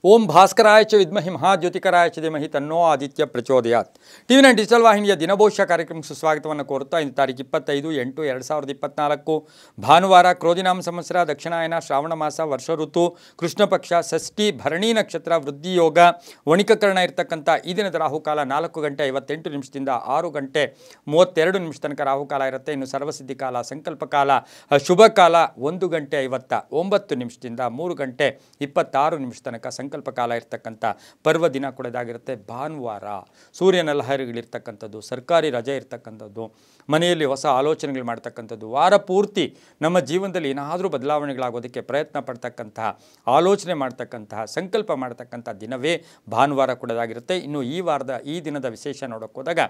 ಓಂ ಭಾಸ್ಕರಾಯ ಚ ವಿದ್ಮಹಿ ಮಹಾಜ್ಯೋತಿಕರಾಯ ಚ ಧೀಮಹಿ ತನ್ನೋ ಆದಿತ್ಯ ಪ್ರಚೋದಯಾತ್. ಟಿವಿ9 ಡಿಜಿಟಲ್ ವಾಹಿನಿಯ ದಿನಭವಿಷ್ಯ ಕಾರ್ಯಕ್ರಮಕ್ಕೆ ಸುಸ್ವಾಗತವನ್ನು ಕೋರುತ್ತಾ ಇಂದು ತಾರೀಕು 25/8/2024 ಭಾನುವಾರ ಕ್ರೋಧಿನಾಮ ಸಂವತ್ಸರ ದಕ್ಷಿಣಾಯನ ಶ್ರಾವಣ ಮಾಸ ವರ್ಷ ಋತು ಕೃಷ್ಣ ಪಕ್ಷ ಷಷ್ಠಿ ಭರಣಿ ನಕ್ಷತ್ರ ವೃದ್ಧಿ ಯೋಗ ವಣಿಕಕರಣ ಇರತಕ್ಕಂಥ ಈ ದಿನದ ರಾಹುಕಾಲ 4:58 6:32 ತನಕ ರಾಹುಕಾಲ ಇರುತ್ತೆ. ಇನ್ನು ಸರ್ವಸಿದ್ಧಿ ಕಾಲ ಸಂಕಲ್ಪ ಕಾಲ ಶುಭ ಕಾಲ 1:59 3:26 ತನಕ ಸಂಕಲ್ಪ ಕಾಲ ಇರ್ತಕ್ಕಂಥ ಪರ್ವ ದಿನ ಕೂಡ ಇದಾಗಿರುತ್ತೆ. ಭಾನುವಾರ ಸೂರ್ಯನ ಲಹರಿಗಳಿರ್ತಕ್ಕಂಥದ್ದು, ಸರ್ಕಾರಿ ರಜೆ ಇರ್ತಕ್ಕಂಥದ್ದು, ಮನೆಯಲ್ಲಿ ಹೊಸ ಆಲೋಚನೆಗಳು ಮಾಡ್ತಕ್ಕಂಥದ್ದು, ವಾರ ಪೂರ್ತಿ ನಮ್ಮ ಜೀವನದಲ್ಲಿ ಏನಾದರೂ ಬದಲಾವಣೆಗಳಾಗೋದಕ್ಕೆ ಪ್ರಯತ್ನ ಪಡ್ತಕ್ಕಂತಹ ಆಲೋಚನೆ ಮಾಡ್ತಕ್ಕಂತಹ ಸಂಕಲ್ಪ ಮಾಡ್ತಕ್ಕಂಥ ದಿನವೇ ಭಾನುವಾರ ಕೂಡ ಇದಾಗಿರುತ್ತೆ. ಇನ್ನು ಈ ದಿನದ ವಿಶೇಷ ನೋಡೋಕೆ ಹೋದಾಗ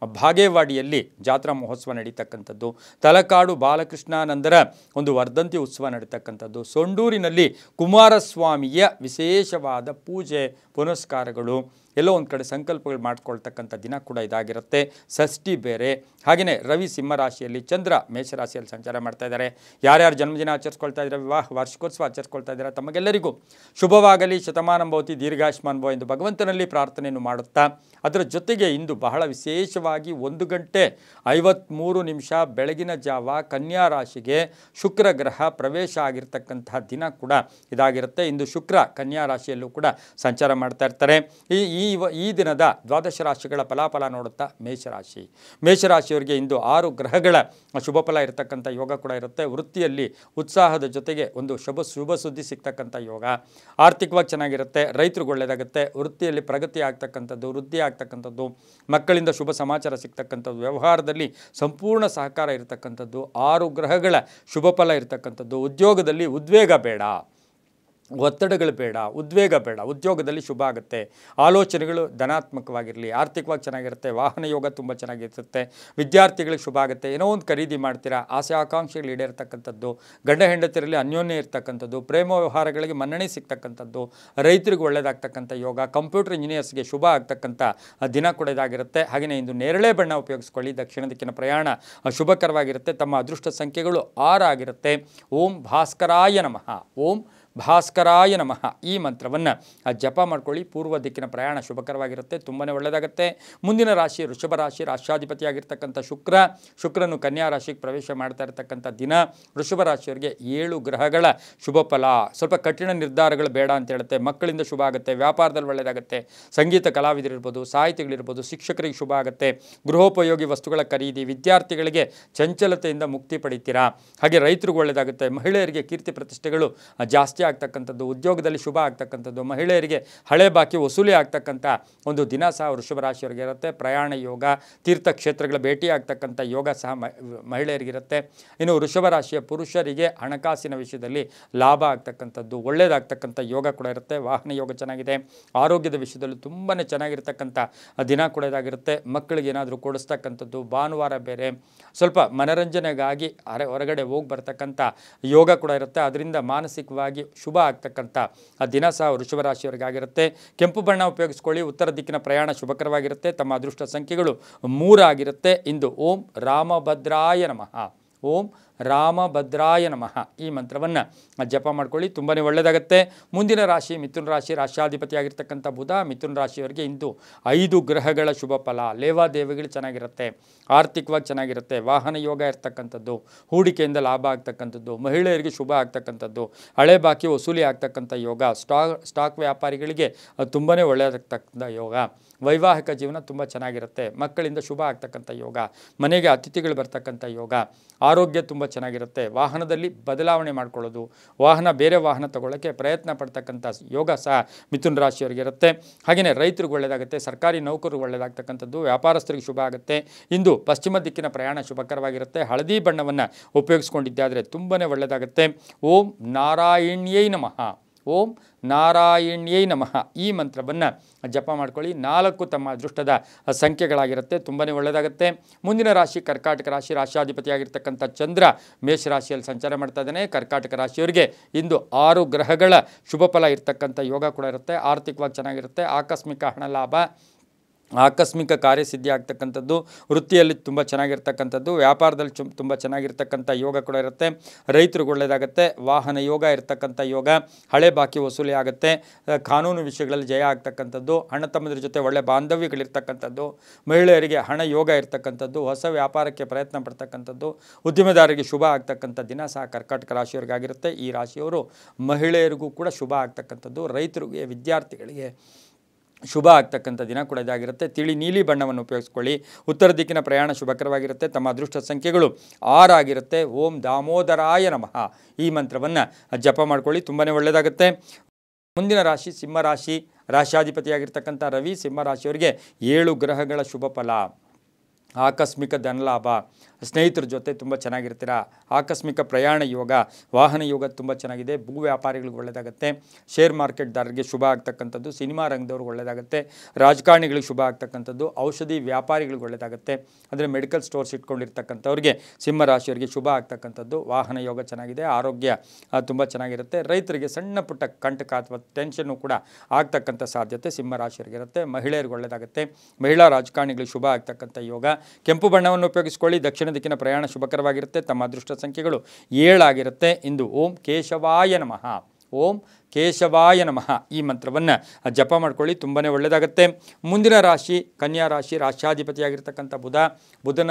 ಭಾಗೇವಾಡಿಯಲ್ಲಿ ಜಾತ್ರಾ ಮಹೋತ್ಸವ ನಡೀತಕ್ಕಂಥದ್ದು, ತಲಕಾಡು ಬಾಲಕೃಷ್ಣಾನಂದರ ಒಂದು ವರ್ಧಂತಿ ಉತ್ಸವ ನಡೀತಕ್ಕಂಥದ್ದು, ಸೊಂಡೂರಿನಲ್ಲಿ ಕುಮಾರಸ್ವಾಮಿಯ ವಿಶೇಷವಾದ ಪೂಜೆ ಪುನಸ್ಕಾರಗಳು ಎಲ್ಲೋ ಒಂದು ಕಡೆ ಸಂಕಲ್ಪಗಳು ಮಾಡ್ಕೊಳ್ತಕ್ಕಂಥ ದಿನ ಕೂಡ ಇದಾಗಿರುತ್ತೆ. ಷಷ್ಠಿ ಬೇರೆ. ಹಾಗೆಯೇ ರವಿ ಸಿಂಹರಾಶಿಯಲ್ಲಿ, ಚಂದ್ರ ಮೇಷರಾಶಿಯಲ್ಲಿ ಸಂಚಾರ ಮಾಡ್ತಾ ಇದ್ದಾರೆ. ಯಾರ್ಯಾರು ಜನ್ಮದಿನ ಆಚರಿಸ್ಕೊಳ್ತಾ ಇದ್ದಾರೆ, ವಿವಾಹ ವಾರ್ಷಿಕೋತ್ಸವ ಆಚರಿಸ್ಕೊಳ್ತಾ ಇದ್ದಾರೆ, ತಮಗೆಲ್ಲರಿಗೂ ಶುಭವಾಗಲಿ, ಶತಮಾನಂ ಭವತಿ, ದೀರ್ಘಾಯುಷ್ಮಾನ್ ಭವ ಎಂದು ಭಗವಂತನಲ್ಲಿ ಪ್ರಾರ್ಥನೆಯನ್ನು ಮಾಡುತ್ತಾ ಅದರ ಜೊತೆಗೆ ಇಂದು ಬಹಳ ವಿಶೇಷವಾಗಿ 1:53 ಬೆಳಗಿನ ಜಾವ ಕನ್ಯಾ ರಾಶಿಗೆ ಶುಕ್ರ ಗ್ರಹ ಪ್ರವೇಶ ಆಗಿರ್ತಕ್ಕಂತಹ ದಿನ ಕೂಡ ಇದಾಗಿರುತ್ತೆ. ಇಂದು ಶುಕ್ರ ಕನ್ಯಾ ರಾಶಿಯಲ್ಲೂ ಕೂಡ ಸಂಚಾರ ಮಾಡ್ತಾ ಇರ್ತಾರೆ. ಈ ದಿನದ ದ್ವಾದಶ ರಾಶಿಗಳ ಫಲಾಫಲ ನೋಡುತ್ತಾ ಮೇಷರಾಶಿಯವರಿಗೆ ಇಂದು 6 ಗ್ರಹಗಳ ಶುಭ ಫಲ ಇರತಕ್ಕಂಥ ಯೋಗ ಕೂಡ ಇರುತ್ತೆ. ವೃತ್ತಿಯಲ್ಲಿ ಉತ್ಸಾಹದ ಜೊತೆಗೆ ಒಂದು ಶುಭ ಸುದ್ದಿ ಸಿಗ್ತಕ್ಕಂಥ ಯೋಗ. ಆರ್ಥಿಕವಾಗಿ ಚೆನ್ನಾಗಿರುತ್ತೆ, ರೈತರಿಗೆ ಒಳ್ಳೆಯದಾಗುತ್ತೆ, ವೃತ್ತಿಯಲ್ಲಿ ಪ್ರಗತಿ ಆಗ್ತಕ್ಕಂಥದ್ದು, ವೃದ್ಧಿ ಆಗ್ತಕ್ಕಂಥದ್ದು, ಮಕ್ಕಳಿಂದ ಶುಭ ಸಮಾಚಾರ ಸಿಗ್ತಕ್ಕಂಥದ್ದು, ವ್ಯವಹಾರದಲ್ಲಿ ಸಂಪೂರ್ಣ ಸಹಕಾರ ಇರತಕ್ಕಂಥದ್ದು, 6 ಗ್ರಹಗಳ ಶುಭ ಫಲ ಇರತಕ್ಕಂಥದ್ದು. ಉದ್ಯೋಗದಲ್ಲಿ ಉದ್ವೇಗ ಬೇಡ, ಒತ್ತಡಗಳು ಬೇಡ, ಉದ್ವೇಗ ಬೇಡ, ಉದ್ಯೋಗದಲ್ಲಿ ಶುಭ ಆಗುತ್ತೆ. ಆಲೋಚನೆಗಳು ಧನಾತ್ಮಕವಾಗಿರಲಿ, ಆರ್ಥಿಕವಾಗಿ ಚೆನ್ನಾಗಿರುತ್ತೆ, ವಾಹನ ಯೋಗ ತುಂಬ ಚೆನ್ನಾಗಿರುತ್ತೆ, ವಿದ್ಯಾರ್ಥಿಗಳಿಗೆ ಶುಭ ಆಗುತ್ತೆ, ಏನೋ ಒಂದು ಖರೀದಿ ಮಾಡ್ತೀರಾ, ಆಸೆ ಆಕಾಂಕ್ಷೆಗಳು ಈಡೇರ್ತಕ್ಕಂಥದ್ದು, ಗಂಡ ಹೆಂಡತಿರಲ್ಲಿ ಅನ್ಯೋನ್ಯ ಇರ್ತಕ್ಕಂಥದ್ದು, ಪ್ರೇಮ ವ್ಯವಹಾರಗಳಿಗೆ ಮನ್ನಣೆ ಸಿಗ್ತಕ್ಕಂಥದ್ದು, ರೈತರಿಗೆ ಒಳ್ಳೆಯದಾಗ್ತಕ್ಕಂಥ ಯೋಗ, ಕಂಪ್ಯೂಟರ್ ಇಂಜಿನಿಯರ್ಸ್ಗೆ ಶುಭ ಆಗ್ತಕ್ಕಂಥ ದಿನ ಕೂಡ ಇದಾಗಿರುತ್ತೆ. ಹಾಗೆಯೇ ಇಂದು ನೇರಳೆ ಬಣ್ಣ ಉಪಯೋಗಿಸ್ಕೊಳ್ಳಿ. ದಕ್ಷಿಣ ದಿಕ್ಕಿನ ಪ್ರಯಾಣ ಶುಭಕರವಾಗಿರುತ್ತೆ. ತಮ್ಮ ಅದೃಷ್ಟ ಸಂಖ್ಯೆಗಳು 6 ಆಗಿರುತ್ತೆ. ಓಂ ಭಾಸ್ಕರಾಯ ನಮಃ, ಓಂ ಭಾಸ್ಕರಾಯ ನಮಃ ಈ ಮಂತ್ರವನ್ನು ಜಪ ಮಾಡ್ಕೊಳ್ಳಿ. ಪೂರ್ವ ದಿಕ್ಕಿನ ಪ್ರಯಾಣ ಶುಭಕರವಾಗಿರುತ್ತೆ, ತುಂಬಾ ಒಳ್ಳೆಯದಾಗುತ್ತೆ. ಮುಂದಿನ ರಾಶಿ ವೃಷಭ ರಾಶಿ, ರಾಷ್ಟ್ರಾಧಿಪತಿಯಾಗಿರ್ತಕ್ಕಂಥ ಶುಕ್ರನು ಕನ್ಯಾ ರಾಶಿಗೆ ಪ್ರವೇಶ ಮಾಡ್ತಾ ಇರತಕ್ಕಂಥ ದಿನ. ವೃಷಭ ರಾಶಿಯವರಿಗೆ 7 ಗ್ರಹಗಳ ಶುಭ ಫಲ. ಸ್ವಲ್ಪ ಕಠಿಣ ನಿರ್ಧಾರಗಳು ಬೇಡ ಅಂತ ಹೇಳುತ್ತೆ. ಮಕ್ಕಳಿಂದ ಶುಭ ಆಗುತ್ತೆ, ವ್ಯಾಪಾರದಲ್ಲಿ ಒಳ್ಳೆಯದಾಗುತ್ತೆ, ಸಂಗೀತ ಕಲಾವಿದರಿರ್ಬೋದು, ಸಾಹಿತಿಗಳಿರ್ಬೋದು, ಶಿಕ್ಷಕರಿಗೆ ಶುಭ ಆಗುತ್ತೆ, ಗೃಹೋಪಯೋಗಿ ವಸ್ತುಗಳ ಖರೀದಿ, ವಿದ್ಯಾರ್ಥಿಗಳಿಗೆ ಚಂಚಲತೆಯಿಂದ ಮುಕ್ತಿ ಪಡಿತೀರಾ. ಹಾಗೆ ರೈತರಿಗೆ ಒಳ್ಳೆಯದಾಗುತ್ತೆ, ಮಹಿಳೆಯರಿಗೆ ಕೀರ್ತಿ ಪ್ರತಿಷ್ಠೆಗಳು ಜಾಸ್ತಿ ಆಗ್ತಕ್ಕಂಥದ್ದು, ಉದ್ಯೋಗದಲ್ಲಿ ಶುಭ ಆಗ್ತಕ್ಕಂಥದ್ದು, ಮಹಿಳೆಯರಿಗೆ ಹಳೆ ಬಾಕಿ ವಸೂಲಿ ಆಗ್ತಕ್ಕಂಥ ಒಂದು ದಿನ ಸಹ ವೃಷಭ ರಾಶಿಯವರಿಗೆ ಇರುತ್ತೆ. ಪ್ರಯಾಣ ಯೋಗ, ತೀರ್ಥಕ್ಷೇತ್ರಗಳ ಭೇಟಿ ಆಗ್ತಕ್ಕಂಥ ಯೋಗ ಸಹ ಮಹಿಳೆಯರಿಗಿರುತ್ತೆ. ಇನ್ನು ವೃಷಭ ರಾಶಿಯ ಪುರುಷರಿಗೆ ಹಣಕಾಸಿನ ವಿಷಯದಲ್ಲಿ ಲಾಭ ಆಗ್ತಕ್ಕಂಥದ್ದು, ಒಳ್ಳೆಯದಾಗ್ತಕ್ಕಂಥ ಯೋಗ ಕೂಡ ಇರುತ್ತೆ. ವಾಹನ ಯೋಗ ಚೆನ್ನಾಗಿದೆ. ಆರೋಗ್ಯದ ವಿಷಯದಲ್ಲಿ ತುಂಬಾ ಚೆನ್ನಾಗಿರ್ತಕ್ಕಂಥ ದಿನ ಕೂಡ ಇದಾಗಿರುತ್ತೆ. ಮಕ್ಕಳಿಗೆ ಏನಾದರೂ ಕೊಡಿಸ್ತಕ್ಕಂಥದ್ದು, ಭಾನುವಾರ ಬೇರೆ, ಸ್ವಲ್ಪ ಮನರಂಜನೆಗಾಗಿ ಹೊರಗಡೆ ಹೋಗಿ ಬರ್ತಕ್ಕಂಥ ಯೋಗ ಕೂಡ ಇರುತ್ತೆ. ಅದರಿಂದ ಮಾನಸಿಕವಾಗಿ ಶುಭ ಆಗ್ತಕ್ಕಂಥ ದಿನ ಸಹ ವೃಷಭ ರಾಶಿಯವರಿಗಾಗಿರುತ್ತೆ. ಕೆಂಪು ಬಣ್ಣ ಉಪಯೋಗಿಸ್ಕೊಳ್ಳಿ. ಉತ್ತರ ದಿಕ್ಕಿನ ಪ್ರಯಾಣ ಶುಭಕರವಾಗಿರುತ್ತೆ. ತಮ್ಮ ಅದೃಷ್ಟ ಸಂಖ್ಯೆಗಳು 3 ಆಗಿರುತ್ತೆ. ಇಂದು ಓಂ ರಾಮಭದ್ರಾಯ ನಮಃ, ಓಂ ರಾಮಭದ್ರಾಯ ನಮಃ ಈ ಮಂತ್ರವನ್ನು ಜಪ ಮಾಡ್ಕೊಳ್ಳಿ. ತುಂಬಾ ಒಳ್ಳೆಯದಾಗುತ್ತೆ. ಮುಂದಿನ ರಾಶಿ ಮಿಥುನ ರಾಶಿ, ರಾಷ್ಟ್ರಾಧಿಪತಿಯಾಗಿರ್ತಕ್ಕಂಥ ಬುಧ. ಮಿಥುನ ರಾಶಿಯವರಿಗೆ ಇಂದು 5 ಗ್ರಹಗಳ ಶುಭ ಫಲ. ಲೇವಾದೇವಿಗಳು ಚೆನ್ನಾಗಿರುತ್ತೆ, ಆರ್ಥಿಕವಾಗಿ ಚೆನ್ನಾಗಿರುತ್ತೆ, ವಾಹನ ಯೋಗ ಇರ್ತಕ್ಕಂಥದ್ದು, ಹೂಡಿಕೆಯಿಂದ ಲಾಭ ಆಗ್ತಕ್ಕಂಥದ್ದು, ಮಹಿಳೆಯರಿಗೆ ಶುಭ ಆಗ್ತಕ್ಕಂಥದ್ದು, ಹಳೆ ಬಾಕಿ ವಸೂಲಿ ಆಗ್ತಕ್ಕಂಥ ಯೋಗ, ಸ್ಟಾಕ್ ವ್ಯಾಪಾರಿಗಳಿಗೆ ತುಂಬಾ ಒಳ್ಳೆಯದಾಗ್ತಕ್ಕಂಥ ಯೋಗ, ವೈವಾಹಿಕ ಜೀವನ ತುಂಬ ಚೆನ್ನಾಗಿರುತ್ತೆ, ಮಕ್ಕಳಿಂದ ಶುಭ ಆಗ್ತಕ್ಕಂಥ ಯೋಗ, ಮನೆಗೆ ಅತಿಥಿಗಳು ಬರ್ತಕ್ಕಂಥ ಯೋಗ, ಆರೋಗ್ಯ ತುಂಬ ಚೆನ್ನಾಗಿರುತ್ತೆ. ವಾಹನದಲ್ಲಿ ಬದಲಾವಣೆ ಮಾಡ್ಕೊಳ್ಳೋದು, ಬೇರೆ ವಾಹನ ತಗೊಳ್ಳೋಕ್ಕೆ ಪ್ರಯತ್ನ ಪಡ್ತಕ್ಕಂಥ ಯೋಗ ಸಹ ಮಿಥುನ ರಾಶಿಯವರಿಗೆ ಇರುತ್ತೆ. ಹಾಗೆಯೇ ರೈತರಿಗೆ ಒಳ್ಳೆಯದಾಗುತ್ತೆ, ಸರ್ಕಾರಿ ನೌಕರರಿಗೆ ಒಳ್ಳೆಯದಾಗ್ತಕ್ಕಂಥದ್ದು, ವ್ಯಾಪಾರಸ್ಥರಿಗೆ ಶುಭ ಆಗುತ್ತೆ. ಇಂದು ಪಶ್ಚಿಮ ದಿಕ್ಕಿನ ಪ್ರಯಾಣ ಶುಭಕರವಾಗಿರುತ್ತೆ. ಹಳದಿ ಬಣ್ಣವನ್ನು ಉಪಯೋಗಿಸ್ಕೊಂಡಿದ್ದಾದರೆ ತುಂಬಾ ಒಳ್ಳೆಯದಾಗುತ್ತೆ. ಓಂ ನಾರಾಯಣ್ಯೈ ನಮಃ, ಓಂ ನಾರಾಯಣ್ಯೈ ನಮಃ ಈ ಮಂತ್ರವನ್ನು ಜಪ ಮಾಡ್ಕೊಳ್ಳಿ. 4 ತಮ್ಮ ಅದೃಷ್ಟದ ಸಂಖ್ಯೆಗಳಾಗಿರುತ್ತೆ. ತುಂಬಾ ಒಳ್ಳೆಯದಾಗುತ್ತೆ. ಮುಂದಿನ ರಾಶಿ ಕರ್ಕಾಟಕ ರಾಶಿ, ರಾಷ್ಟ್ರಾಧಿಪತಿಯಾಗಿರ್ತಕ್ಕಂಥ ಚಂದ್ರ ಮೇಷರಾಶಿಯಲ್ಲಿ ಸಂಚಾರ ಮಾಡ್ತಾ ಇದ್ದಾನೆ. ಕರ್ಕಾಟಕ ರಾಶಿಯವರಿಗೆ ಇಂದು 6 ಗ್ರಹಗಳ ಶುಭ ಫಲ ಇರ್ತಕ್ಕಂಥ ಯೋಗ ಕೂಡ ಇರುತ್ತೆ. ಆರ್ಥಿಕವಾಗಿ ಚೆನ್ನಾಗಿರುತ್ತೆ, ಆಕಸ್ಮಿಕ ಹಣ ಲಾಭ, ಆಕಸ್ಮಿಕ ಕಾರ್ಯಸಿದ್ಧಿ ಆಗ್ತಕ್ಕಂಥದ್ದು, ವೃತ್ತಿಯಲ್ಲಿ ತುಂಬ ಚೆನ್ನಾಗಿರ್ತಕ್ಕಂಥದ್ದು, ವ್ಯಾಪಾರದಲ್ಲಿ ತುಂಬ ಚೆನ್ನಾಗಿರ್ತಕ್ಕಂಥ ಯೋಗ ಕೂಡ ಇರುತ್ತೆ. ರೈತರಿಗೆ ಒಳ್ಳೆಯದಾಗುತ್ತೆ. ವಾಹನ ಯೋಗ ಇರ್ತಕ್ಕಂಥ ಯೋಗ, ಹಳೆ ಬಾಕಿ ವಸೂಲಿ ಆಗುತ್ತೆ. ಕಾನೂನು ವಿಷಯಗಳಲ್ಲಿ ಜಯ ಆಗ್ತಕ್ಕಂಥದ್ದು, ಅಣ್ಣ ತಮ್ಮದ್ರ ಜೊತೆ ಒಳ್ಳೆ ಬಾಂಧವ್ಯಗಳಿರ್ತಕ್ಕಂಥದ್ದು, ಮಹಿಳೆಯರಿಗೆ ಹಣ ಯೋಗ ಇರ್ತಕ್ಕಂಥದ್ದು, ಹೊಸ ವ್ಯಾಪಾರಕ್ಕೆ ಪ್ರಯತ್ನ ಪಡ್ತಕ್ಕಂಥದ್ದು, ಉದ್ಯಮದಾರರಿಗೆ ಶುಭ ಆಗ್ತಕ್ಕಂಥ ದಿನ ಸಹ ಕರ್ಕಾಟಕ ರಾಶಿಯವರಿಗಾಗಿರುತ್ತೆ. ಈ ರಾಶಿಯವರು ಮಹಿಳೆಯರಿಗೂ ಕೂಡ ಶುಭ ಆಗ್ತಕ್ಕಂಥದ್ದು, ರೈತರಿಗೆ, ವಿದ್ಯಾರ್ಥಿಗಳಿಗೆ ಶುಭ ಆಗ್ತಕ್ಕಂಥ ದಿನ ಕೂಡ ಇದಾಗಿರುತ್ತೆ. ತಿಳಿ ನೀಲಿ ಬಣ್ಣವನ್ನು ಉಪಯೋಗಿಸ್ಕೊಳ್ಳಿ. ಉತ್ತರ ದಿಕ್ಕಿನ ಪ್ರಯಾಣ ಶುಭಕರವಾಗಿರುತ್ತೆ. ತಮ್ಮ ಅದೃಷ್ಟ ಸಂಖ್ಯೆಗಳು 6 ಆಗಿರುತ್ತೆ. ಓಂ ದಾಮೋದರಾಯ ನಮಃ ಈ ಮಂತ್ರವನ್ನು ಜಪ ಮಾಡ್ಕೊಳ್ಳಿ, ತುಂಬಾ ಒಳ್ಳೆಯದಾಗುತ್ತೆ. ಮುಂದಿನ ರಾಶಿ ಸಿಂಹರಾಶಿ. ರಾಶಿಯಾಧಿಪತಿಯಾಗಿರ್ತಕ್ಕಂಥ ರವಿ ಸಿಂಹರಾಶಿಯವರಿಗೆ 7 ಗ್ರಹಗಳ ಶುಭ ಫಲ. ಆಕಸ್ಮಿಕ ಧನಲಾಭ, ಸ್ನೇಹಿತರ ಜೊತೆ ತುಂಬ ಚೆನ್ನಾಗಿರ್ತೀರ. ಆಕಸ್ಮಿಕ ಪ್ರಯಾಣ ಯೋಗ, ವಾಹನ ಯೋಗ ತುಂಬ ಚೆನ್ನಾಗಿದೆ. ಭೂ ವ್ಯಾಪಾರಿಗಳಿಗೆ ಒಳ್ಳೆಯದಾಗುತ್ತೆ. ಶೇರ್ ಮಾರ್ಕೆಟ್ದಾರರಿಗೆ ಶುಭ ಆಗ್ತಕ್ಕಂಥದ್ದು, ಸಿನಿಮಾ ರಂಗದವ್ರಿಗೆ ಒಳ್ಳೆಯದಾಗುತ್ತೆ. ರಾಜಕಾರಣಿಗಳಿಗೆ ಶುಭ ಆಗ್ತಕ್ಕಂಥದ್ದು, ಔಷಧಿ ವ್ಯಾಪಾರಿಗಳಿಗೆ ಒಳ್ಳೆಯದಾಗುತ್ತೆ. ಅಂದರೆ ಮೆಡಿಕಲ್ ಸ್ಟೋರ್ಸ್ ಇಟ್ಕೊಂಡಿರ್ತಕ್ಕಂಥವ್ರಿಗೆ ಸಿಂಹರಾಶಿಯವರಿಗೆ ಶುಭ ಆಗ್ತಕ್ಕಂಥದ್ದು. ವಾಹನ ಯೋಗ ಚೆನ್ನಾಗಿದೆ. ಆರೋಗ್ಯ ತುಂಬ ಚೆನ್ನಾಗಿರುತ್ತೆ. ರೈತರಿಗೆ ಸಣ್ಣ ಪುಟ್ಟ ಕಂಟಕ ಅಥವಾ ಟೆನ್ಷನ್ನು ಕೂಡ ಆಗ್ತಕ್ಕಂಥ ಸಾಧ್ಯತೆ ಸಿಂಹರಾಶಿಯವರಿಗಿರುತ್ತೆ. ಮಹಿಳೆಯರಿಗೆ ಒಳ್ಳೆಯದಾಗುತ್ತೆ. ಮಹಿಳಾ ರಾಜಕಾರಣಿಗಳಿಗೆ ಶುಭ ಆಗ್ತಕ್ಕಂಥ ಯೋಗ. ಕೆಂಪು ಬಣ್ಣವನ್ನು ಉಪಯೋಗಿಸಿಕೊಳ್ಳಿ. ದಕ್ಷಿಣ ದಿಕ್ಕಿನ ಪ್ರಯಾಣ ಶುಭಕರವಾಗಿರುತ್ತೆ. ತಮ್ಮ ಅದೃಷ್ಟ ಸಂಖ್ಯೆಗಳು 7 ಆಗಿರುತ್ತೆ. ಇಂದು ಓಂ ಕೇಶವಾಯ ನಮಃ, ಓಂ ಕೇಶವಾಯ ನಮಃ ಈ ಮಂತ್ರವನ್ನು ಜಪ ಮಾಡ್ಕೊಳ್ಳಿ, ತುಂಬಾ ಒಳ್ಳೆಯದಾಗುತ್ತೆ. ಮುಂದಿನ ರಾಶಿ ಕನ್ಯಾ ರಾಶಿ. ರಾಶ್ಯಾಧಿಪತಿಯಾಗಿರ್ತಕ್ಕಂಥ ಬುಧನ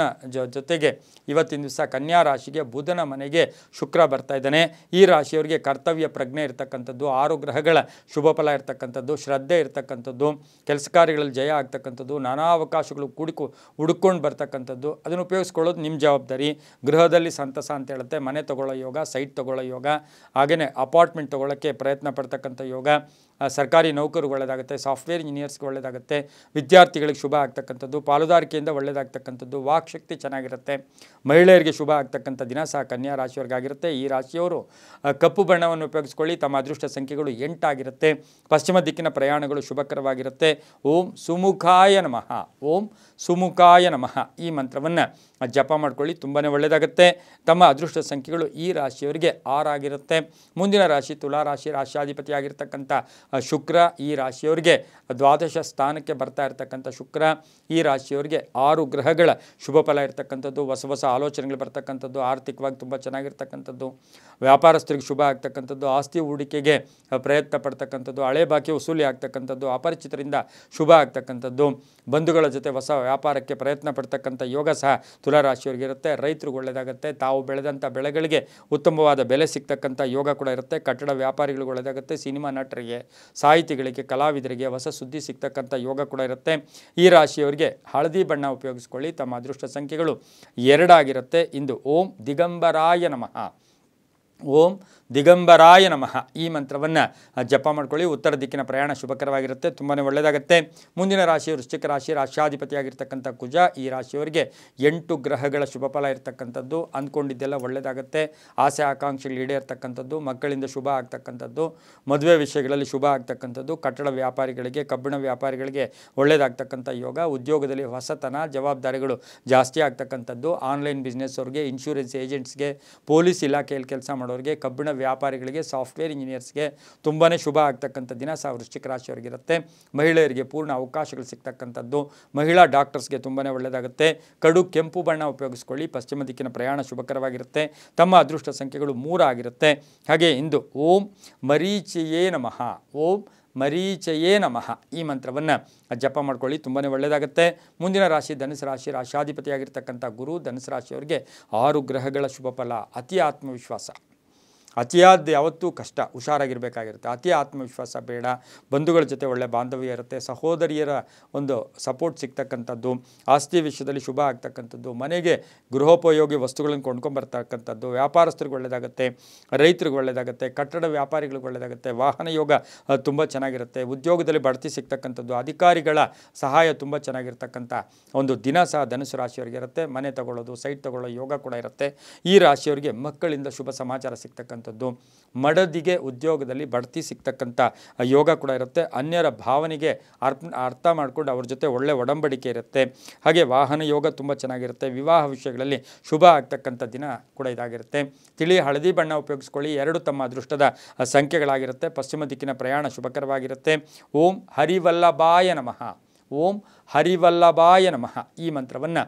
ಜೊತೆಗೆ ಇವತ್ತಿನ ದಿವಸ ಕನ್ಯಾ ರಾಶಿಗೆ ಬುಧನ ಮನೆಗೆ ಶುಕ್ರ ಬರ್ತಾ ಇದ್ದಾನೆ. ಈ ರಾಶಿಯವರಿಗೆ ಕರ್ತವ್ಯ ಪ್ರಜ್ಞೆ ಇರ್ತಕ್ಕಂಥದ್ದು, 6 ಗ್ರಹಗಳ ಶುಭ ಫಲ ಇರ್ತಕ್ಕಂಥದ್ದು, ಶ್ರದ್ಧೆ ಇರ್ತಕ್ಕಂಥದ್ದು, ಕೆಲಸ ಕಾರ್ಯಗಳಲ್ಲಿ ಜಯ ಆಗ್ತಕ್ಕಂಥದ್ದು, ನಾನಾ ಅವಕಾಶಗಳು ಹುಡುಕೊಂಡು ಬರ್ತಕ್ಕಂಥದ್ದು, ಅದನ್ನು ಉಪಯೋಗಿಸ್ಕೊಳ್ಳೋದು ನಿಮ್ಮ ಜವಾಬ್ದಾರಿ. ಗೃಹದಲ್ಲಿ ಸಂತಸ ಅಂತ ಹೇಳುತ್ತೆ. ಮನೆ ತೊಗೊಳ್ಳೋ ಯೋಗ, ಸೈಟ್ ತೊಗೊಳ್ಳೋ ಯೋಗ, ಹಾಗೆಯೇ ಅಪಾರ್ಟ್ಮೆಂಟ್ ತೊಗೊಳ್ಳೋಕ್ಕೆ ಪ್ರಯತ್ನ ಪಡ್ತಕ್ಕಂಥ ಯೋಗ. ಸರ್ಕಾರಿ ನೌಕರಿಗೆ ಒಳ್ಳೆಯದಾಗುತ್ತೆ. ಸಾಫ್ಟ್ವೇರ್ ಇಂಜಿನಿಯರ್ಸ್ಗೆ ಒಳ್ಳೆಯದಾಗುತ್ತೆ. ವಿದ್ಯಾರ್ಥಿಗಳಿಗೆ ಶುಭ ಆಗ್ತಕ್ಕಂಥದ್ದು, ಪಾಲುದಾರಿಕೆಯಿಂದ ಒಳ್ಳೆಯದಾಗ್ತಕ್ಕಂಥದ್ದು, ವಾಕ್ಶಕ್ತಿ ಚೆನ್ನಾಗಿರುತ್ತೆ. ಮಹಿಳೆಯರಿಗೆ ಶುಭ ಆಗ್ತಕ್ಕಂಥ ದಿನ ಸಹ ಕನ್ಯಾ ರಾಶಿಯವರಿಗಾಗಿರುತ್ತೆ. ಈ ರಾಶಿಯವರು ಕಪ್ಪು ಬಣ್ಣವನ್ನು ಉಪಯೋಗಿಸ್ಕೊಳ್ಳಿ. ತಮ್ಮ ಅದೃಷ್ಟ ಸಂಖ್ಯೆಗಳು 8 ಆಗಿರುತ್ತೆ. ಪಶ್ಚಿಮ ದಿಕ್ಕಿನ ಪ್ರಯಾಣಗಳು ಶುಭಕರವಾಗಿರುತ್ತೆ. ಓಂ ಸುಮುಖಾಯ ನಮಃ, ಓಂ ಸುಮುಖಾಯ ನಮಃ ಈ ಮಂತ್ರವನ್ನು ಜಪ ಮಾಡ್ಕೊಳ್ಳಿ, ತುಂಬಾ ಒಳ್ಳೆಯದಾಗುತ್ತೆ. ತಮ್ಮ ಅದೃಷ್ಟ ಸಂಖ್ಯೆಗಳು ಈ ರಾಶಿಯವರಿಗೆ 6 ಆಗಿರುತ್ತೆ. ಮುಂದಿನ ರಾಶಿ ತುಲಾ ರಾಶಿ. ರಾಶಿಯಾಧಿಪತಿಯಾಗಿರ್ತಕ್ಕಂಥ ಶುಕ್ರ ಈ ರಾಶಿಯವರಿಗೆ ದ್ವಾದಶ ಸ್ಥಾನಕ್ಕೆ ಬರ್ತಾ ಇರ್ತಕ್ಕಂಥ ಶುಕ್ರ ಈ ರಾಶಿಯವರಿಗೆ 6 ಗ್ರಹಗಳ ಶುಭ ಫಲ ಇರ್ತಕ್ಕಂಥದ್ದು, ಹೊಸ ಹೊಸ ಆಲೋಚನೆಗಳು ಬರ್ತಕ್ಕಂಥದ್ದು, ಆರ್ಥಿಕವಾಗಿ ತುಂಬ ಚೆನ್ನಾಗಿರ್ತಕ್ಕಂಥದ್ದು, ವ್ಯಾಪಾರಸ್ಥರಿಗೆ ಶುಭ ಆಗ್ತಕ್ಕಂಥದ್ದು, ಆಸ್ತಿ ಹೂಡಿಕೆಗೆ ಪ್ರಯತ್ನ ಪಡ್ತಕ್ಕಂಥದ್ದು, ಹಳೆ ಬಾಕಿ ವಸೂಲಿ ಆಗ್ತಕ್ಕಂಥದ್ದು, ಅಪರಿಚಿತರಿಂದ ಶುಭ ಆಗ್ತಕ್ಕಂಥದ್ದು, ಬಂಧುಗಳ ಜೊತೆ ಹೊಸ ವ್ಯಾಪಾರಕ್ಕೆ ಪ್ರಯತ್ನ ಪಡ್ತಕ್ಕಂಥ ಯೋಗ ಸಹ ತುಲಾ ರಾಶಿಯವರಿಗಿರುತ್ತೆ. ರೈತರಿಗೆ ಒಳ್ಳೆಯದಾಗುತ್ತೆ. ತಾವು ಬೆಳೆದಂಥ ಬೆಳೆಗಳಿಗೆ ಉತ್ತಮವಾದ ಬೆಲೆ ಸಿಗ್ತಕ್ಕಂಥ ಯೋಗ ಕೂಡ ಇರುತ್ತೆ. ಕಟ್ಟಡ ವ್ಯಾಪಾರಿಗಳಿಗೆ ಒಳ್ಳೆಯದಾಗುತ್ತೆ. ಸಿನಿಮಾ ನಟರಿಗೆ, ಸಾಹಿತಿಗಳಿಗೆ, ಕಲಾವಿದರಿಗೆ ಹೊಸ ಸುದ್ದಿ ಸಿಗ್ತಕ್ಕಂಥ ಯೋಗ ಕೂಡ ಇರುತ್ತೆ. ಈ ರಾಶಿಯವರಿಗೆ ಹಳದಿ ಬಣ್ಣ ಉಪಯೋಗಿಸ್ಕೊಳ್ಳಿ. ತಮ್ಮ ಅದೃಷ್ಟ ಸಂಖ್ಯೆಗಳು 2 ಆಗಿರುತ್ತೆ. ಇಂದು ಓಂ ದಿಗಂಬರಾಯ ನಮಃ, ಓಂ ದಿಗಂಬರಾಯ ನಮಃ ಈ ಮಂತ್ರವನ್ನು ಜಪ ಮಾಡ್ಕೊಳ್ಳಿ. ಉತ್ತರ ದಿಕ್ಕಿನ ಪ್ರಯಾಣ ಶುಭಕರವಾಗಿರುತ್ತೆ, ತುಂಬಾ ಒಳ್ಳೆಯದಾಗುತ್ತೆ. ಮುಂದಿನ ರಾಶಿ ವೃಶ್ಚಿಕ ರಾಶಿ. ರಾಶಿಯಾಧಿಪತಿಯಾಗಿರ್ತಕ್ಕಂಥ ಕುಜ ಈ ರಾಶಿಯವರಿಗೆ 8 ಗ್ರಹಗಳ ಶುಭ ಫಲ ಇರ್ತಕ್ಕಂಥದ್ದು. ಅಂದ್ಕೊಂಡಿದ್ದೆಲ್ಲ ಒಳ್ಳೆಯದಾಗುತ್ತೆ. ಆಸೆ ಆಕಾಂಕ್ಷೆಗಳು ಈಡೇರ್ತಕ್ಕಂಥದ್ದು, ಮಕ್ಕಳಿಂದ ಶುಭ ಆಗ್ತಕ್ಕಂಥದ್ದು, ಮದುವೆ ವಿಷಯಗಳಲ್ಲಿ ಶುಭ ಆಗ್ತಕ್ಕಂಥದ್ದು, ಕಟ್ಟಡ ವ್ಯಾಪಾರಿಗಳಿಗೆ, ಕಬ್ಬಿಣ ವ್ಯಾಪಾರಿಗಳಿಗೆ ಒಳ್ಳೆಯದಾಗ್ತಕ್ಕಂಥ ಯೋಗ. ಉದ್ಯೋಗದಲ್ಲಿ ಹೊಸತನ, ಜವಾಬ್ದಾರಿಗಳು ಜಾಸ್ತಿ ಆಗ್ತಕ್ಕಂಥದ್ದು, ಆನ್ಲೈನ್ ಬಿಸ್ನೆಸ್ ಅವ್ರಿಗೆ, ಇನ್ಶೂರೆನ್ಸ್ ಏಜೆಂಟ್ಸ್ಗೆ, ಪೊಲೀಸ್ ಇಲಾಖೆಯಲ್ಲಿ ಕೆಲಸ ಮಾಡೋರಿಗೆ, ಕಬ್ಬಿಣ ವ್ಯಾಪಾರಿಗಳಿಗೆ, ಸಾಫ್ಟ್ವೇರ್ ಇಂಜಿನಿಯರ್ಸ್ಗೆ ತುಂಬಾ ಶುಭ ಆಗ್ತಕ್ಕಂಥ ದಿನ ಸಹ ವೃಶ್ಚಿಕ ರಾಶಿಯವರಿಗಿರುತ್ತೆ. ಮಹಿಳೆಯರಿಗೆ ಪೂರ್ಣ ಅವಕಾಶಗಳು ಸಿಗ್ತಕ್ಕಂಥದ್ದು, ಮಹಿಳಾ ಡಾಕ್ಟರ್ಸ್ಗೆ ತುಂಬಾ ಒಳ್ಳೆಯದಾಗುತ್ತೆ. ಕಡು ಕೆಂಪು ಬಣ್ಣ ಉಪಯೋಗಿಸ್ಕೊಳ್ಳಿ. ಪಶ್ಚಿಮ ದಿಕ್ಕಿನ ಪ್ರಯಾಣ ಶುಭಕರವಾಗಿರುತ್ತೆ. ತಮ್ಮ ಅದೃಷ್ಟ ಸಂಖ್ಯೆಗಳು 3 ಆಗಿರುತ್ತೆ. ಹಾಗೆ ಇಂದು ಓಂ ಮರೀಚಿಯೇ ನಮಃ, ಓಂ ಮರೀಚಯೇ ನಮಃ ಈ ಮಂತ್ರವನ್ನು ಜಪ ಮಾಡ್ಕೊಳ್ಳಿ, ತುಂಬಾ ಒಳ್ಳೆಯದಾಗುತ್ತೆ. ಮುಂದಿನ ರಾಶಿ ಧನುಸು ರಾಶಿ. ರಾಶಿಯಾಧಿಪತಿಯಾಗಿರ್ತಕ್ಕಂಥ ಗುರು ಧನುಸು ರಾಶಿಯವರಿಗೆ 6 ಗ್ರಹಗಳ ಶುಭ ಫಲ. ಅತಿ ಆತ್ಮವಿಶ್ವಾಸ, ಅತಿಯಾದ ಯಾವತ್ತೂ ಕಷ್ಟ, ಹುಷಾರಾಗಿರಬೇಕಾಗಿರುತ್ತೆ. ಅತಿ ಆತ್ಮವಿಶ್ವಾಸ ಬೇಡ. ಬಂಧುಗಳ ಜೊತೆ ಒಳ್ಳೆ ಬಾಂಧವ್ಯ ಇರುತ್ತೆ. ಸಹೋದರಿಯರ ಒಂದು ಸಪೋರ್ಟ್ ಸಿಗ್ತಕ್ಕಂಥದ್ದು, ಆಸ್ತಿ ವಿಷಯದಲ್ಲಿ ಶುಭ ಆಗ್ತಕ್ಕಂಥದ್ದು, ಮನೆಗೆ ಗೃಹೋಪಯೋಗಿ ವಸ್ತುಗಳನ್ನು ಕೊಂಡ್ಕೊಂಬರ್ತಕ್ಕಂಥದ್ದು, ವ್ಯಾಪಾರಸ್ಥರಿಗೆ ಒಳ್ಳೆಯದಾಗುತ್ತೆ, ರೈತರಿಗೆ ಒಳ್ಳೆಯದಾಗುತ್ತೆ, ಕಟ್ಟಡ ವ್ಯಾಪಾರಿಗಳಿಗೆ ಒಳ್ಳೆಯದಾಗುತ್ತೆ. ವಾಹನ ಯೋಗ ತುಂಬ ಚೆನ್ನಾಗಿರುತ್ತೆ. ಉದ್ಯೋಗದಲ್ಲಿ ಬಡ್ತಿ ಸಿಗ್ತಕ್ಕಂಥದ್ದು, ಅಧಿಕಾರಿಗಳ ಸಹಾಯ ತುಂಬ ಚೆನ್ನಾಗಿರ್ತಕ್ಕಂಥ ಒಂದು ದಿನ ಸಹ ಧನುಸು ರಾಶಿಯವರಿಗೆ ಇರುತ್ತೆ. ಮನೆ ತಗೊಳ್ಳೋದು, ಸೈಟ್ ತಗೊಳ್ಳೋ ಯೋಗ ಕೂಡ ಇರುತ್ತೆ. ಈ ರಾಶಿಯವರಿಗೆ ಮಕ್ಕಳಿಂದ ಶುಭ ಸಮಾಚಾರ ಸಿಗ್ತಕ್ಕಂಥದ್ದು, ಮಡದಿಗೆ ಉದ್ಯೋಗದಲ್ಲಿ ಬಡ್ತಿ ಸಿಗ್ತಕ್ಕಂಥ ಯೋಗ ಕೂಡ ಇರುತ್ತೆ. ಅನ್ಯರ ಭಾವನೆಗೆ ಅರ್ಥ ಮಾಡ್ಕೊಂಡು ಅವ್ರ ಜೊತೆ ಒಳ್ಳೆ ಒಡಂಬಡಿಕೆ ಇರುತ್ತೆ. ಹಾಗೆ ವಾಹನ ಯೋಗ ತುಂಬ ಚೆನ್ನಾಗಿರುತ್ತೆ. ವಿವಾಹ ವಿಷಯಗಳಲ್ಲಿ ಶುಭ ಆಗ್ತಕ್ಕಂಥ ದಿನ ಕೂಡ ಇದಾಗಿರುತ್ತೆ. ತಿಳಿ ಹಳದಿ ಬಣ್ಣ ಉಪಯೋಗಿಸ್ಕೊಳ್ಳಿ. 2 ತಮ್ಮ ಅದೃಷ್ಟದ ಸಂಖ್ಯೆಗಳಾಗಿರುತ್ತೆ. ಪಶ್ಚಿಮ ದಿಕ್ಕಿನ ಪ್ರಯಾಣ ಶುಭಕರವಾಗಿರುತ್ತೆ. ಓಂ ಹರಿವಲ್ಲಭಾಯ ನಮಃ, ಓಂ ಹರಿವಲ್ಲಭಾಯ ನಮಃ ಈ ಮಂತ್ರವನ್ನು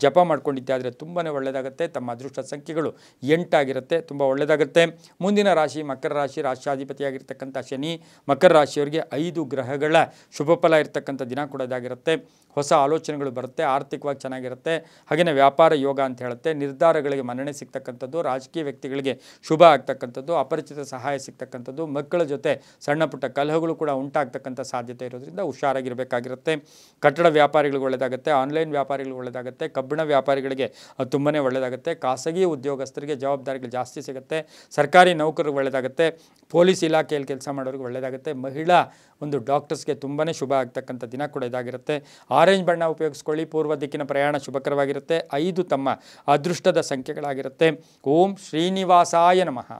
ಜಪ ಮಾಡ್ಕೊಂಡಿದ್ದಾದರೆ ತುಂಬಾ ಒಳ್ಳೆಯದಾಗುತ್ತೆ. ತಮ್ಮ ಅದೃಷ್ಟ ಸಂಖ್ಯೆಗಳು 8 ಆಗಿರುತ್ತೆ, ತುಂಬ ಒಳ್ಳೆಯದಾಗುತ್ತೆ. ಮುಂದಿನ ರಾಶಿ ಮಕರ ರಾಶಿ, ರಾಷ್ಟ್ರಾಧಿಪತಿಯಾಗಿರ್ತಕ್ಕಂಥ ಶನಿ. ಮಕರ ರಾಶಿಯವರಿಗೆ 5 ಗ್ರಹಗಳ ಶುಭ ಫಲ ಇರತಕ್ಕಂಥ ದಿನ ಕೂಡ ಇದಾಗಿರುತ್ತೆ. ಹೊಸ ಆಲೋಚನೆಗಳು ಬರುತ್ತೆ, ಆರ್ಥಿಕವಾಗಿ ಚೆನ್ನಾಗಿರುತ್ತೆ. ಹಾಗೆಯೇ ವ್ಯಾಪಾರ ಯೋಗ ಅಂತ ಹೇಳುತ್ತೆ. ನಿರ್ಧಾರಗಳಿಗೆ ಮನ್ನಣೆ ಸಿಗ್ತಕ್ಕಂಥದ್ದು, ರಾಜಕೀಯ ವ್ಯಕ್ತಿಗಳಿಗೆ ಶುಭ ಆಗ್ತಕ್ಕಂಥದ್ದು, ಅಪರಿಚಿತ ಸಹಾಯ ಸಿಗ್ತಕ್ಕಂಥದ್ದು, ಮಕ್ಕಳ ಜೊತೆ ಸಣ್ಣ ಪುಟ್ಟ ಕಲಹಗಳು ಕೂಡ ಉಂಟಾಗ್ತಕ್ಕಂಥ ಸಾಧ್ಯತೆ ಇರೋದ್ರಿಂದ ಹುಷಾರಾಗಿರಬೇಕಾಗಿರುತ್ತೆ. ಕಟ್ಟಡ ವ್ಯಾಪಾರಿಗಳಿಗೆ ಒಳ್ಳೆಯದಾಗುತ್ತೆ, ಆನ್ಲೈನ್ ವ್ಯಾಪಾರಿಗಳಿಗೆ ಒಳ್ಳೆಯದಾಗುತ್ತೆ, ಕಬ್ಬಿಣ ವ್ಯಾಪಾರಿಗಳಿಗೆ ತುಂಬಾ ಒಳ್ಳೆಯದಾಗುತ್ತೆ. ಖಾಸಗಿ ಉದ್ಯೋಗಸ್ಥರಿಗೆ ಜವಾಬ್ದಾರಿಗಳು ಜಾಸ್ತಿ ಸಿಗುತ್ತೆ. ಸರ್ಕಾರಿ ನೌಕರರಿಗೆ ಒಳ್ಳೆಯದಾಗುತ್ತೆ. ಪೊಲೀಸ್ ಇಲಾಖೆಯಲ್ಲಿ ಕೆಲಸ ಮಾಡೋರಿಗೆ ಒಳ್ಳೆಯದಾಗುತ್ತೆ. ಮಹಿಳಾ ಒಂದು ಡಾಕ್ಟರ್ಸ್ಗೆ ತುಂಬಾ ಶುಭ ಆಗ್ತಕ್ಕಂಥ ದಿನ ಕೂಡ ಇದಾಗಿರುತ್ತೆ. ಆರೆಂಜ್ ಬಣ್ಣ ಉಪಯೋಗಿಸ್ಕೊಳ್ಳಿ. ಪೂರ್ವ ದಿಕ್ಕಿನ ಪ್ರಯಾಣ ಶುಭಕರವಾಗಿರುತ್ತೆ. 5 ತಮ್ಮ ಅದೃಷ್ಟದ ಸಂಖ್ಯೆಗಳಾಗಿರುತ್ತೆ. ಓಂ ಶ್ರೀನಿವಾಸಾಯ ನಮಃ.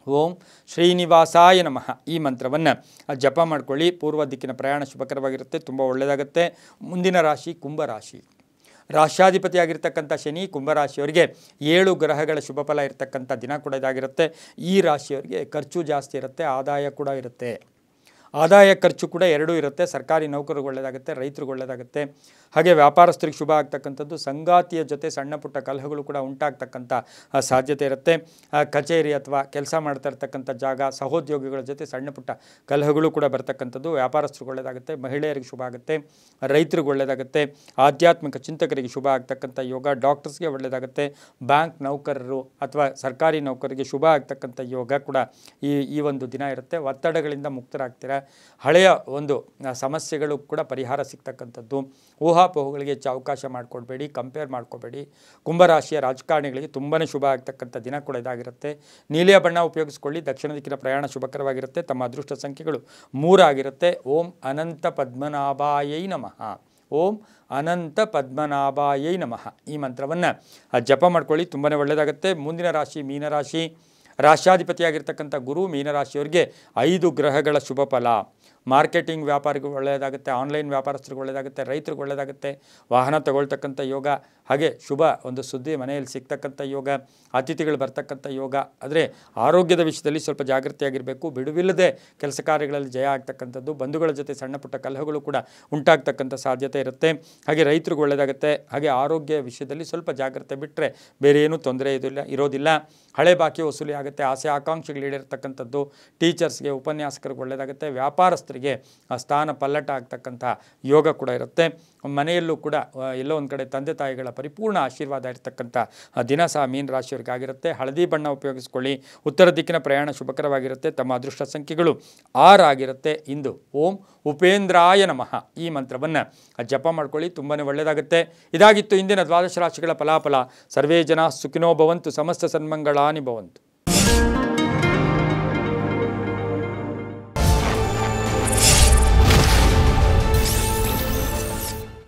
ಓಂ ಶ್ರೀನಿವಾಸಾಯ ನಮಃ ಈ ಮಂತ್ರವನ್ನು ಜಪ ಮಾಡ್ಕೊಳ್ಳಿ. ಪೂರ್ವ ದಿಕ್ಕಿನ ಪ್ರಯಾಣ ಶುಭಕರವಾಗಿರುತ್ತೆ, ತುಂಬ ಒಳ್ಳೆಯದಾಗುತ್ತೆ. ಮುಂದಿನ ರಾಶಿ ಕುಂಭರಾಶಿ. ರಾಷ್ಟ್ರಾಧಿಪತಿಯಾಗಿರ್ತಕ್ಕಂಥ ಶನಿ ಕುಂಭರಾಶಿಯವರಿಗೆ 7 ಗ್ರಹಗಳ ಶುಭ ಫಲ ಇರತಕ್ಕಂಥ ದಿನ ಕೂಡ ಇದಾಗಿರುತ್ತೆ. ಈ ರಾಶಿಯವರಿಗೆ ಖರ್ಚು ಜಾಸ್ತಿ ಇರುತ್ತೆ, ಆದಾಯ ಕೂಡ ಇರುತ್ತೆ. ಆದಾಯ ಖರ್ಚು ಕೂಡ ಎರಡೂ ಇರುತ್ತೆ. ಸರ್ಕಾರಿ ನೌಕರಿಗೆ ಒಳ್ಳೆಯದಾಗುತ್ತೆ, ರೈತರಿಗೆ ಒಳ್ಳೆಯದಾಗುತ್ತೆ. ಹಾಗೆ ವ್ಯಾಪಾರಸ್ಥರಿಗೆ ಶುಭ ಆಗ್ತಕ್ಕಂಥದ್ದು. ಸಂಗಾತಿಯ ಜೊತೆ ಸಣ್ಣ ಪುಟ್ಟ ಕಲಹಗಳು ಕೂಡ ಉಂಟಾಗ್ತಕ್ಕಂಥ ಸಾಧ್ಯತೆ ಇರುತ್ತೆ. ಕಚೇರಿ ಅಥವಾ ಕೆಲಸ ಮಾಡ್ತಾ ಇರ್ತಕ್ಕಂಥ ಜಾಗ, ಸಹೋದ್ಯೋಗಿಗಳ ಜೊತೆ ಸಣ್ಣ ಪುಟ್ಟ ಕಲಹಗಳು ಕೂಡ ಬರ್ತಕ್ಕಂಥದ್ದು. ವ್ಯಾಪಾರಸ್ಥರಿಗೆ ಒಳ್ಳೆಯದಾಗುತ್ತೆ, ಮಹಿಳೆಯರಿಗೆ ಶುಭ ಆಗುತ್ತೆ, ರೈತರಿಗೆ ಒಳ್ಳೆಯದಾಗುತ್ತೆ, ಆಧ್ಯಾತ್ಮಿಕ ಚಿಂತಕರಿಗೆ ಶುಭ ಆಗ್ತಕ್ಕಂಥ ಯೋಗ, ಡಾಕ್ಟರ್ಸ್ಗೆ ಒಳ್ಳೆಯದಾಗುತ್ತೆ, ಬ್ಯಾಂಕ್ ನೌಕರರು ಅಥವಾ ಸರ್ಕಾರಿ ನೌಕರರಿಗೆ ಶುಭ ಆಗ್ತಕ್ಕಂಥ ಯೋಗ ಕೂಡ ಈ ಒಂದು ದಿನ ಇರುತ್ತೆ. ಒತ್ತಡಗಳಿಂದ ಮುಕ್ತರಾಗ್ತೀರಾ. ಹಳೆಯ ಒಂದು ಸಮಸ್ಯೆಗಳು ಕೂಡ ಪರಿಹಾರ ಸಿಗ್ತಕ್ಕಂಥದ್ದು. ಊಹಾಪೋಹಗಳಿಗೆ ಹೆಚ್ಚು ಅವಕಾಶ ಮಾಡಿಕೊಡ್ಬೇಡಿ, ಕಂಪೇರ್ ಮಾಡ್ಕೋಬೇಡಿ. ಕುಂಭರಾಶಿಯ ರಾಜಕಾರಣಿಗಳಿಗೆ ತುಂಬಾ ಶುಭ ಆಗ್ತಕ್ಕಂಥ ದಿನ ಕೂಡ ಇದಾಗಿರುತ್ತೆ. ನೀಲಿಯ ಬಣ್ಣ ಉಪಯೋಗಿಸ್ಕೊಳ್ಳಿ. ದಕ್ಷಿಣ ದಿಕ್ಕಿನ ಪ್ರಯಾಣ ಶುಭಕರವಾಗಿರುತ್ತೆ. ತಮ್ಮ ಅದೃಷ್ಟ ಸಂಖ್ಯೆಗಳು 3 ಆಗಿರುತ್ತೆ. ಓಂ ಅನಂತ ಪದ್ಮನಾಭಾಯೈ ನಮಃ. ಓಂ ಅನಂತ ಪದ್ಮನಾಭಾಯೈ ನಮಃ ಈ ಮಂತ್ರವನ್ನು ಜಪ ಮಾಡ್ಕೊಳ್ಳಿ, ತುಂಬಾ ಒಳ್ಳೆಯದಾಗುತ್ತೆ. ಮುಂದಿನ ರಾಶಿ ಮೀನರಾಶಿ. ರಾಷ್ಟ್ರಾಧಿಪತಿಯಾಗಿರ್ತಕ್ಕಂಥ ಗುರು ಮೀನರಾಶಿಯವರಿಗೆ 5 ಗ್ರಹಗಳ ಶುಭ ಫಲ. ಮಾರ್ಕೆಟಿಂಗ್ ವ್ಯಾಪಾರಿಗೂ ಒಳ್ಳೆಯದಾಗುತ್ತೆ, ಆನ್ಲೈನ್ ವ್ಯಾಪಾರಸ್ಥರಿಗೆ ಒಳ್ಳೆಯದಾಗುತ್ತೆ, ರೈತರಿಗೆ ಒಳ್ಳೆಯದಾಗುತ್ತೆ. ವಾಹನ ತಗೊಳ್ತಕ್ಕಂಥ ಯೋಗ, ಹಾಗೆ ಶುಭ ಒಂದು ಸುದ್ದಿ ಮನೆಯಲ್ಲಿ ಸಿಗ್ತಕ್ಕಂಥ ಯೋಗ, ಅತಿಥಿಗಳು ಬರ್ತಕ್ಕಂಥ ಯೋಗ. ಆದರೆ ಆರೋಗ್ಯದ ವಿಷಯದಲ್ಲಿ ಸ್ವಲ್ಪ ಜಾಗೃತಿಯಾಗಿರಬೇಕು. ಬಿಡುವಿಲ್ಲದೆ ಕೆಲಸ ಕಾರ್ಯಗಳಲ್ಲಿ ಜಯ ಆಗ್ತಕ್ಕಂಥದ್ದು. ಬಂಧುಗಳ ಜೊತೆ ಸಣ್ಣ ಪುಟ್ಟ ಕಲಹಗಳು ಕೂಡ ಉಂಟಾಗ್ತಕ್ಕಂಥ ಸಾಧ್ಯತೆ ಇರುತ್ತೆ. ಹಾಗೆ ರೈತರಿಗೆ ಒಳ್ಳೆಯದಾಗುತ್ತೆ. ಹಾಗೆ ಆರೋಗ್ಯ ವಿಷಯದಲ್ಲಿ ಸ್ವಲ್ಪ ಜಾಗ್ರತೆ ಬಿಟ್ಟರೆ ಬೇರೆ ಏನೂ ತೊಂದರೆ ಇರೋದಿಲ್ಲ. ಹಳೆ ಬಾಕಿ ವಸೂಲಿ ಆಗುತ್ತೆ. ಆಸೆ ಆಕಾಂಕ್ಷೆಗಳು ಈಡೇರ್ತಕ್ಕಂಥದ್ದು. ಟೀಚರ್ಸ್ಗೆ, ಉಪನ್ಯಾಸಕರಿಗೆ ಒಳ್ಳೆಯದಾಗುತ್ತೆ. ವ್ಯಾಪಾರಸ್ಥರಿಗೆ ಸ್ಥಾನ ಪಲ್ಲಟ ಆಗ್ತಕ್ಕಂಥ ಯೋಗ ಕೂಡ ಇರುತ್ತೆ. ಮನೆಯಲ್ಲೂ ಕೂಡ ಎಲ್ಲೋ ಒಂದು ಕಡೆ ತಂದೆ ತಾಯಿಗಳ ಪರಿಪೂರ್ಣ ಆಶೀರ್ವಾದ ಇರತಕ್ಕಂಥ ದಿನ ಸಹ ಮೀನ ರಾಶಿಯವರಿಗೆ ಆಗಿರುತ್ತೆ. ಹಳದಿ ಬಣ್ಣ ಉಪಯೋಗಿಸ್ಕೊಳ್ಳಿ. ಉತ್ತರ ದಿಕ್ಕಿನ ಪ್ರಯಾಣ ಶುಭಕರವಾಗಿರುತ್ತೆ. ತಮ್ಮ ಅದೃಷ್ಟ ಸಂಖ್ಯೆಗಳು 6 ಆಗಿರುತ್ತೆ. ಇಂದು ಓಂ ಉಪೇಂದ್ರಾಯ ನಮಃ ಈ ಮಂತ್ರವನ್ನು ಜಪ ಮಾಡ್ಕೊಳ್ಳಿ, ತುಂಬಾ ಒಳ್ಳೆಯದಾಗುತ್ತೆ. ಇದಾಗಿತ್ತು ಇಂದಿನ ದ್ವಾದಶ ರಾಶಿಗಳ ಫಲಾಫಲ. ಸರ್ವೇ ಜನ ಸುಖಿನೋ ಭವಂತು, ಸಮಸ್ತ ಸನ್ಮಂಗಳಾನಿ ಭವಂತು.